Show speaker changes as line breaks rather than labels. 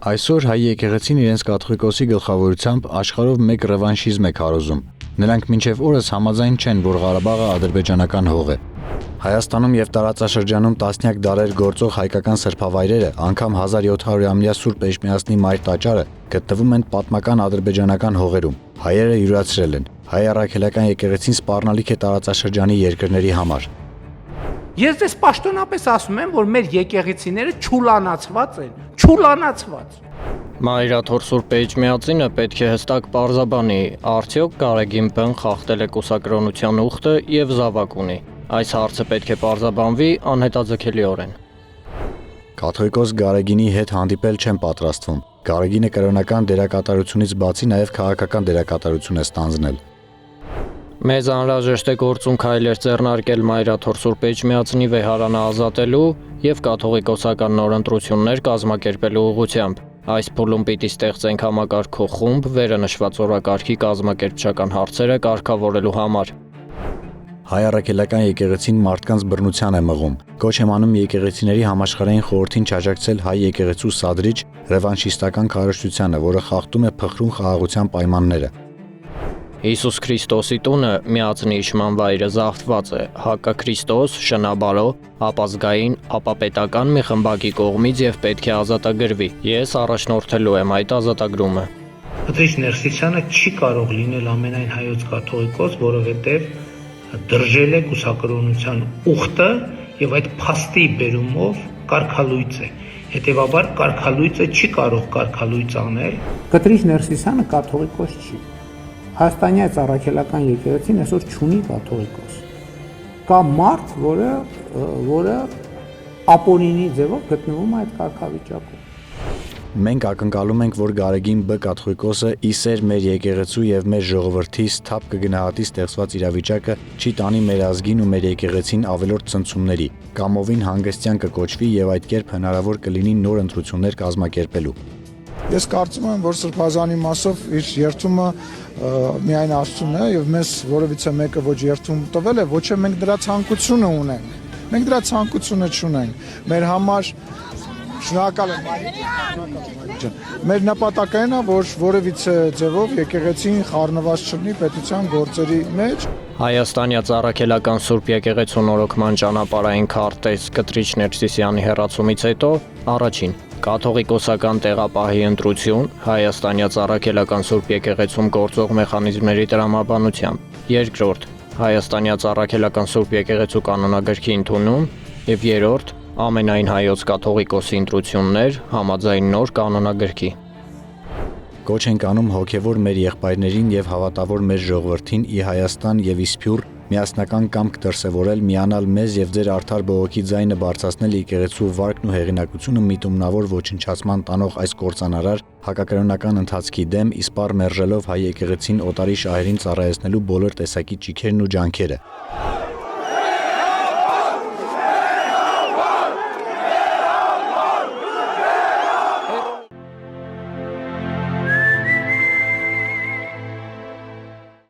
Այսօր հայ եկեղեցին իրենց կաթողիկոսի գլխավորությամբ աշխարհով մեկ ռևանշիզմ է քարոզում։ Նրանք մինչև օրս համաձայն չեն, որ Ղարաբաղը ադրբեջանական հող է։ Հայաստանում եւ տարածաշրջանում տասնյակ դարեր գործող հայկական սրբավայրերը, անգամ 1700-ամյա Սուրբ Էջմիածնի մայր տաճարը գտնվում են պատմական ադրբեջանական հողերում։ Հայերը յուրացրել են։ Հայ առաքելական եկեղեցին սպառնալիք է տարածաշրջանի երկրների համար։
Ես դες պաշտոնապես ասում եմ, որ մեր եկեղեցիները չուլանացված են, չուլանացված։
Մայրաթոր Սուրբ Էջմիածինը պետք է հստակ պարզաբանի, արդյոք Գարեգին Բ-ն խախտել է կուսակրոնության ուխտը եւ զավակ ունի։ Այս հարցը պետք է պարզաբանվի անհետաձգելիորեն։
Կաթողիկոս Գարեգինի հետ հանդիպել չեն պատրաստվում։ Գարեգինը կրոնական դերակատարությունից բացի նաև քաղաքական դերակատարություն է ստանձնել։
Մեզ անհրաժեշտ է գործուն քայլեր ձեռնարկել Մայրաթոր Սուրբ Էջմիածնի վեհարանը ազատելու եւ կաթողիկոսական նոր ընտրություններ կազմակերպելու ուղղությամբ։ Այս փուլում պիտի ստեղծենք համակարգող խումբ վերը նշված օրակարգի կազմակերպչական հարցերը կարգավորելու համար։
Հայ առաքելական եկեղեցին մարդկանց բռնության է մղում։ Կոչ եմ անում եկեղեցիների համաշխարհային խորհրդին չաջակցել հայ եկեղեցու սադրիչ ռևանշիստական քարոզչությանը, որը խախտում է փխրուն խաղաղության պայմանները։
Հիսուս Քրիստոսի տունը միածնի իշխման վայրը զավթված է, հակաքրիստոս, շնաբարո, ապազգային, ապապետական մի խմբակի կողմից եւ պետք է ազատագրվի։ Ես առաջնորդելու եմ այդ ազատագրումը։
Պատրիչ Ներսիսյանը չի կարող լինել ամենայն հայոց կաթողիկոս, որովհետեւ դրժել է կուսակրոնության ուխտը եւ այդ փաստի բերումով կարգալույծ է։ Հետևաբար կարգալույծը չի կարող կարգալույծ անել։ Պատրիչ Ներսիսյանը կաթողիկոս չի։ Հայաստանյաց առաքելական եկեղեցին այսօր չունի կաթողիկոս։ Կա մարդ, որը ապոնինի ձևով գտնվում է այդ կարգավիճակում։
Մենք ակնկալում ենք, որ Գարեգին Բ կաթողիկոսը իսեր մեր եկեղեցու եւ մեր ժողովրդի սթափ կգնահատի ստեղծված իրավիճակը, չի տանի մեր ազգին ու մեր եկեղեցին ավելորդ ցնցումների, կամովին հանգստյան կկոչվի եւ այդ կերպ հնարավոր կլինի նոր ընտրություններ կազմակերպելու։
Ես կարծում եմ, որ Սրբազանի մասով իր երթումը միայն Աստծուն է եւ մեզ որևիցե մեկը ոչ երթում տվել է, ոչ է մենք դրա ցանկությունը ունենք։ Մենք դրա ցանկությունը չունենք։ Մեր համար շնորհակալ եմ Մարիա։ Մեր նպատակն այն է, որ որևիցե ձևով եկեղեցին խառնված չլինի պետության գործերի մեջ։
Հայաստանյաց առաքելական Սուրբ Եկեղեցու նորոգման ճանապարհային քարտեզ Կտրիչ Ներսիսյանի հեռացումից հետո առաջին կաթողիկոսական տեղապահի ընտրություն Հայաստանյաց առաքելական Սուրբ Եկեղեցում գործող մեխանիզմների տրամաբանությամբ, երկրորդ Հայաստանյաց առաքելական Սուրբ Եկեղեցու կանոնագրքի ընդունում եւ երրորդ ամենայն հայոց կաթողիկոսի ընտրություններ համաձայն նոր կանոնագրքի։
Կոչ ենք անում հոգևոր մեր եղբայրներին եւ հավատավոր մեր ժողովրդին ի Հայաստան եւ ի Սփյուռ միասնական կամք դրսևորել, միանալ մեզ եւ ձեր արդար բողոքի ձայնը բարձրացնել եկեղեցու վարկն ու հեղինակությունը միտումնավոր ոչնչացման տանող այս կործանարար հակակրոնական ընթացքի դեմ իսպառ մերժելով հայ եկեղեցին օտարի շահերին ծառայեցնելու բոլոր տեսակի ճիգերն ու ջանքերը։